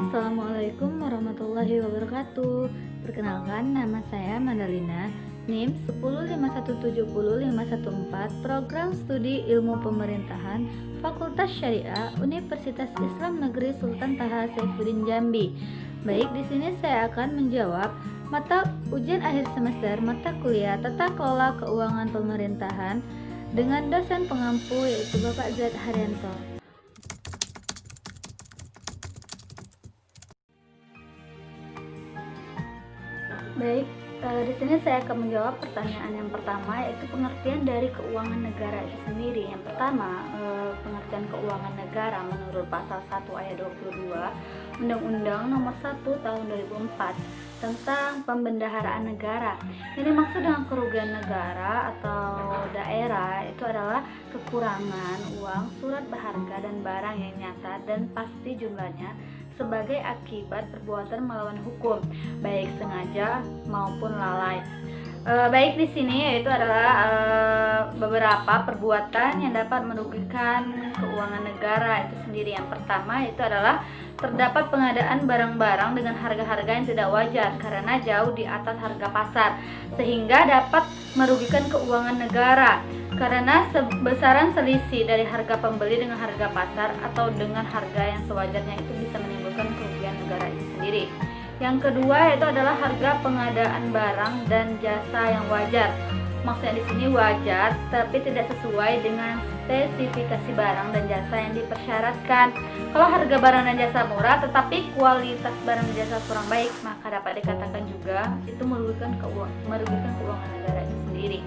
Assalamualaikum warahmatullahi wabarakatuh. Perkenalkan, nama saya Mandalina, NIM 105170514, Program Studi Ilmu Pemerintahan, Fakultas Syariah, Universitas Islam Negeri Sultan Taha Saifuddin Jambi. Baik, di sini saya akan menjawab mata ujian akhir semester mata kuliah Tata Kelola Keuangan Pemerintahan dengan dosen pengampu yaitu Bapak Z Haryanto. Baik, di sini saya akan menjawab pertanyaan yang pertama, yaitu pengertian dari keuangan negara itu sendiri. Yang pertama, pengertian keuangan negara menurut pasal 1 ayat 22 Undang-Undang Nomor 1 Tahun 2004 tentang pembendaharaan negara. Ini maksud dengan kerugian negara atau daerah itu adalah kekurangan uang, surat berharga dan barang yang nyata dan pasti jumlahnya sebagai akibat perbuatan melawan hukum, baik sengaja maupun lalai. Baik, di sini yaitu adalah beberapa perbuatan yang dapat merugikan keuangan negara itu sendiri. Yang pertama itu adalah terdapat pengadaan barang-barang dengan harga-harga yang tidak wajar karena jauh di atas harga pasar, sehingga dapat merugikan keuangan negara karena besaran selisih dari harga pembeli dengan harga pasar atau dengan harga yang sewajarnya itu bisa menimbulkan kerugian negara itu sendiri. Yang kedua itu adalah harga pengadaan barang dan jasa yang wajar. Maksudnya di sini wajar tapi tidak sesuai dengan spesifikasi barang dan jasa yang dipersyaratkan. Kalau harga barang dan jasa murah tetapi kualitas barang dan jasa kurang baik, maka dapat dikatakan juga itu merugikan keuangan negara itu sendiri.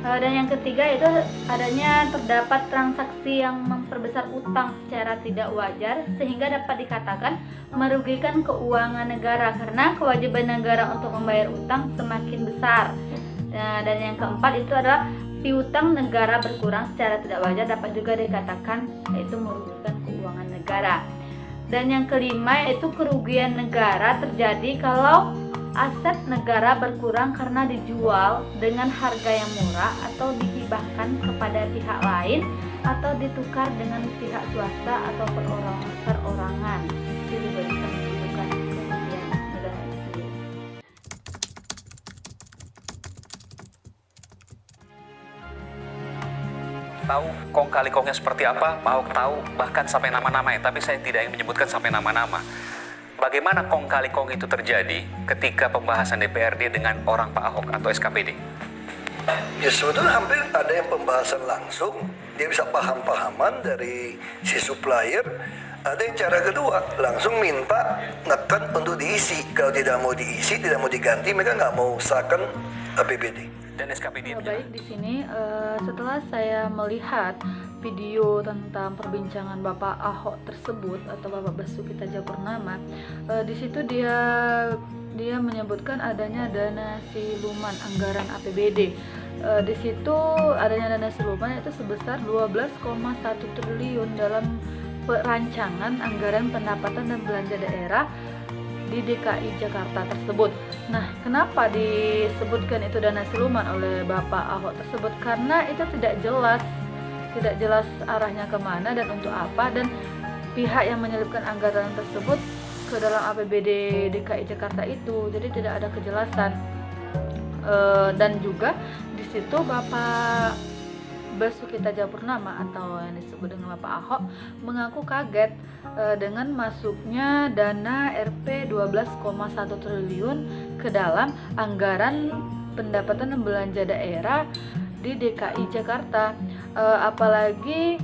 Dan yang ketiga itu adanya terdapat transaksi yang memperbesar utang secara tidak wajar sehingga dapat dikatakan merugikan keuangan negara karena kewajiban negara untuk membayar utang semakin besar. Dan yang keempat itu adalah piutang negara berkurang secara tidak wajar dapat juga dikatakan yaitu merugikan keuangan negara. Dan yang kelima yaitu kerugian negara terjadi kalau aset negara berkurang karena dijual dengan harga yang murah atau dihibahkan kepada pihak lain atau ditukar dengan pihak swasta atau perorangan. Itu juga bisa menunjukkan kerugian negara itu sendiri. Tahu kong kali kongnya seperti apa, Pak Ahok tahu bahkan sampai nama-nama ya, tapi saya tidak ingin menyebutkan sampai nama-nama. Bagaimana kong kali kong itu terjadi ketika pembahasan DPRD dengan orang Pak Ahok atau SKPD? Ya sebetulnya hampir ada yang pembahasan langsung, dia bisa paham-pahaman dari si supplier. Ada yang cara kedua, langsung minta ngekan untuk diisi. Kalau tidak mau diisi, tidak mau diganti, mereka nggak mau usahakan APBD. Dan SKPD Baik, di sini setelah saya melihat video tentang perbincangan Bapak Ahok tersebut atau Bapak Basuki Cahayapurnama, di situ dia menyebutkan adanya dana siluman anggaran APBD. Di situ adanya dana siluman itu sebesar 12,1 triliun dalam perancangan anggaran pendapatan dan belanja daerah di DKI Jakarta tersebut. Nah, kenapa disebutkan itu dana siluman oleh Bapak Ahok tersebut? Karena itu tidak jelas arahnya kemana dan untuk apa, dan pihak yang menyelipkan anggaran tersebut ke dalam APBD DKI Jakarta itu, jadi tidak ada kejelasan. Dan juga di situ Bapak Basuki Cahayapurnama atau yang disebut dengan Bapak Ahok mengaku kaget dengan masuknya dana Rp 12,1 triliun ke dalam anggaran pendapatan dan belanja daerah di DKI Jakarta. Apalagi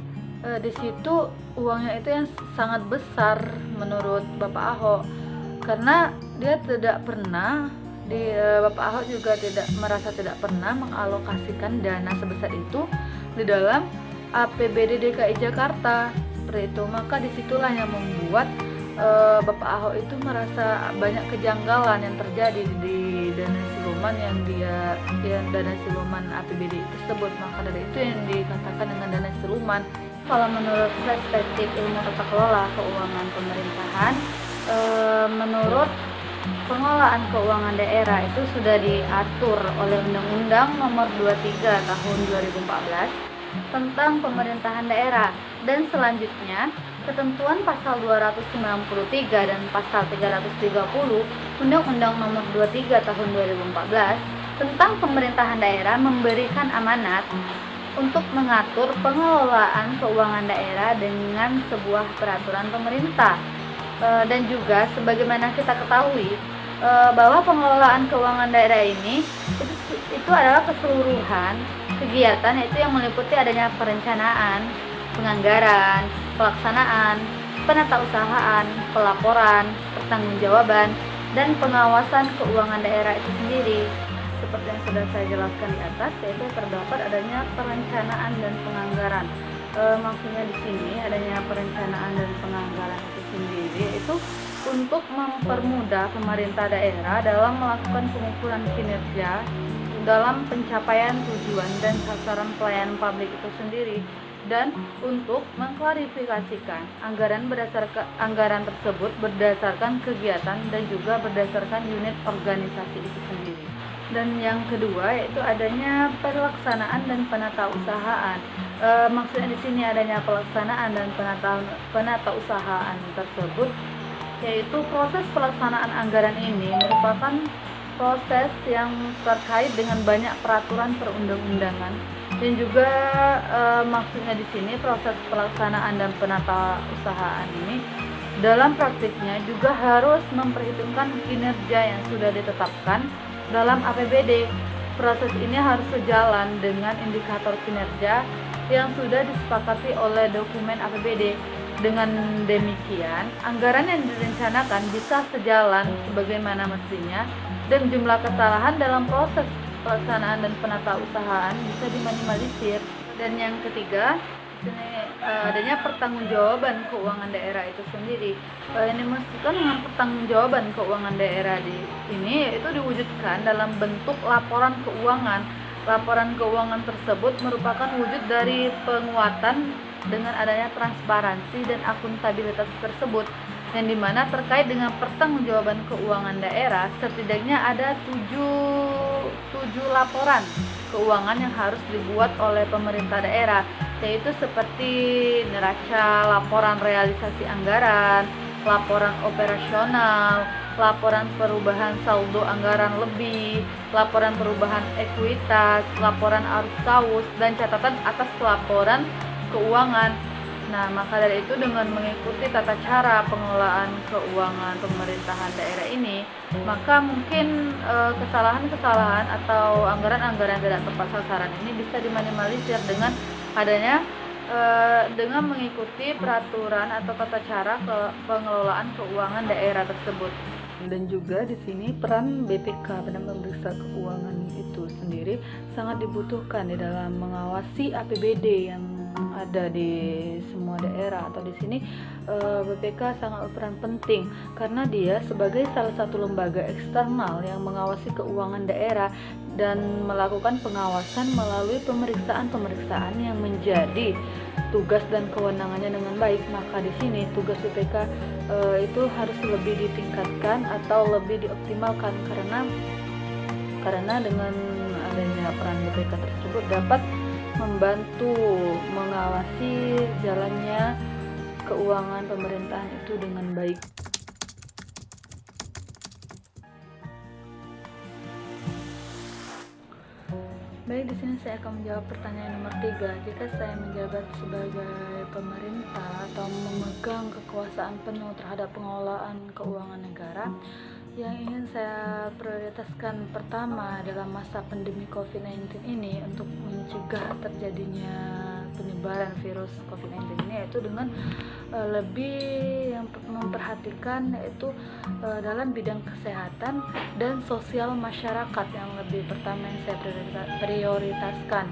di situ uangnya itu yang sangat besar menurut Bapak Ahok, karena dia tidak pernah Bapak Ahok juga merasa tidak pernah mengalokasikan dana sebesar itu di dalam APBD DKI Jakarta seperti itu. Maka disitulah yang membuat Bapak Ahok itu merasa banyak kejanggalan yang terjadi di dana siluman yang dana siluman APBD tersebut. Maka dari itu yang dikatakan dengan dana siluman. Kalau menurut perspektif ilmu tata kelola keuangan pemerintahan, menurut pengelolaan keuangan daerah itu sudah diatur oleh Undang-Undang Nomor 23 Tahun 2014 tentang pemerintahan daerah, dan selanjutnya Ketentuan pasal 293 dan pasal 330 Undang-Undang Nomor 23 Tahun 2014 tentang pemerintahan daerah memberikan amanat untuk mengatur pengelolaan keuangan daerah dengan sebuah peraturan pemerintah. Dan juga sebagaimana kita ketahui bahwa pengelolaan keuangan daerah ini itu adalah keseluruhan kegiatan, yaitu yang meliputi adanya perencanaan, penganggaran, pelaksanaan, penatausahaan, pelaporan, pertanggungjawaban, dan pengawasan keuangan daerah itu sendiri. Seperti yang sudah saya jelaskan di atas, yaitu terdapat adanya perencanaan dan penganggaran. Maksudnya di sini adanya perencanaan dan penganggaran itu sendiri itu untuk mempermudah pemerintah daerah dalam melakukan pengukuran kinerja dalam pencapaian tujuan dan sasaran pelayanan publik itu sendiri, dan untuk mengklarifikasikan anggaran tersebut berdasarkan kegiatan dan juga berdasarkan unit organisasi itu sendiri. Dan yang kedua yaitu adanya pelaksanaan dan penatausahaan. Maksudnya di sini adanya pelaksanaan dan penatausahaan tersebut, yaitu proses pelaksanaan anggaran ini merupakan proses yang terkait dengan banyak peraturan perundang-undangan, dan juga maksudnya di sini proses pelaksanaan dan penatausahaan ini dalam praktiknya juga harus memperhitungkan kinerja yang sudah ditetapkan dalam APBD. Proses ini harus sejalan dengan indikator kinerja yang sudah disepakati oleh dokumen APBD. Dengan demikian, anggaran yang direncanakan bisa sejalan sebagaimana mestinya, dan jumlah kesalahan dalam proses pelaksanaan dan penatausahaan bisa diminimalisir. Dan yang ketiga, adanya pertanggungjawaban keuangan daerah itu sendiri. Yang dimaksudkan dengan pertanggungjawaban keuangan daerah ini yaitu diwujudkan dalam bentuk laporan keuangan. Laporan keuangan tersebut merupakan wujud dari penguatan dengan adanya transparansi dan akuntabilitas tersebut, yang dimana terkait dengan pertanggungjawaban keuangan daerah setidaknya ada 7 laporan keuangan yang harus dibuat oleh pemerintah daerah, yaitu seperti neraca, laporan realisasi anggaran, laporan operasional, laporan perubahan saldo anggaran lebih, laporan perubahan ekuitas, laporan arus tawus, dan catatan atas laporan keuangan. Nah, maka dari itu dengan mengikuti tata cara pengelolaan keuangan pemerintahan daerah ini, maka mungkin kesalahan-kesalahan atau anggaran-anggaran tidak tepat sasaran ini bisa diminimalisir dengan adanya dengan mengikuti peraturan atau tata cara pengelolaan keuangan daerah tersebut. Dan juga di sini peran BPK, Badan Pemeriksa Keuangan itu sendiri sangat dibutuhkan di dalam mengawasi APBD yang ada di semua daerah. Atau di sini BPK sangat berperan penting karena dia sebagai salah satu lembaga eksternal yang mengawasi keuangan daerah dan melakukan pengawasan melalui pemeriksaan-pemeriksaan yang menjadi tugas dan kewenangannya dengan baik. Maka di sini tugas BPK itu harus lebih ditingkatkan atau lebih dioptimalkan karena dengan adanya peran BPK tersebut dapat membantu mengawasi jalannya keuangan pemerintahan itu dengan baik. Baik, di sini saya akan menjawab pertanyaan nomor 3. Jika saya menjabat sebagai pemerintah atau memegang kekuasaan penuh terhadap pengelolaan keuangan negara, yang ingin saya prioritaskan pertama dalam masa pandemi COVID-19 ini untuk mencegah terjadinya penyebaran virus COVID-19 ini, yaitu dengan lebih yang memperhatikan yaitu dalam bidang kesehatan dan sosial masyarakat yang lebih pertama yang saya prioritaskan.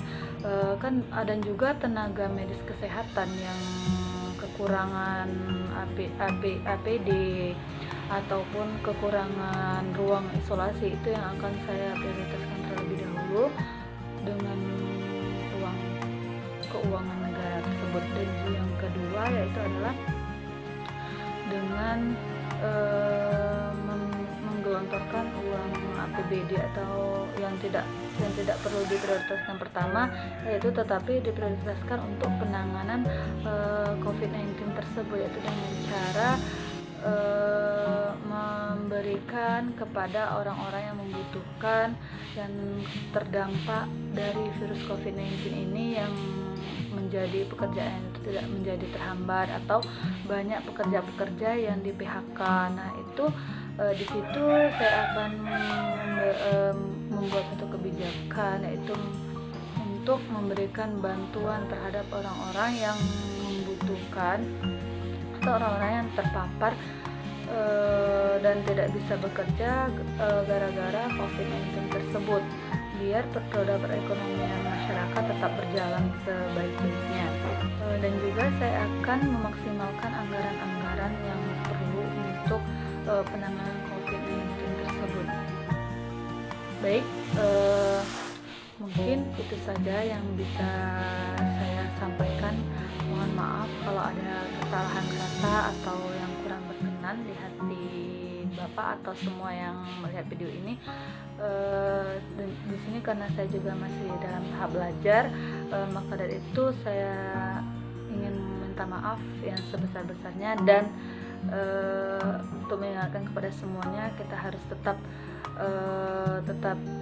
Kan ada juga tenaga medis kesehatan yang kekurangan APD ataupun kekurangan ruang isolasi, itu yang akan saya prioritaskan terlebih dahulu dengan ruang keuangan negara tersebut. Dan yang kedua yaitu adalah dengan menggelontorkan uang APBD atau yang tidak perlu diprioritaskan pertama, yaitu tetapi diprioritaskan untuk penanganan COVID-19 tersebut, yaitu dengan cara memberikan kepada orang-orang yang membutuhkan dan terdampak dari virus COVID-19 ini, yang menjadi pekerjaan itu tidak menjadi terhambat atau banyak pekerja-pekerja yang di PHK. Nah, itu di situ saya akan membuat satu kebijakan, yaitu untuk memberikan bantuan terhadap orang-orang yang membutuhkan atau orang-orang yang terpapar dan tidak bisa bekerja gara-gara COVID-19 tersebut, biar roda perekonomian masyarakat tetap berjalan sebaik-baiknya. Dan juga saya akan memaksimalkan anggaran-anggaran yang perlu untuk penanganan COVID-19 tersebut. Baik, mungkin itu saja yang bisa saya sampaikan. Mohon maaf kalau ada kesalahan kata atau yang kurang berkenan di hati Bapak atau semua yang melihat video ini. Di sini karena saya juga masih dalam tahap belajar, maka dari itu saya ingin minta maaf yang sebesar-besarnya, dan untuk mengingatkan kepada semuanya, kita harus tetap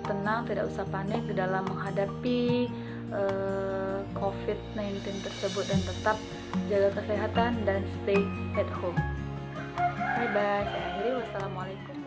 tenang, tidak usah panik di dalam menghadapi COVID-19 tersebut, dan tetap jaga kesehatan dan stay at home. Bye bye. Saya akhiri. Wassalamualaikum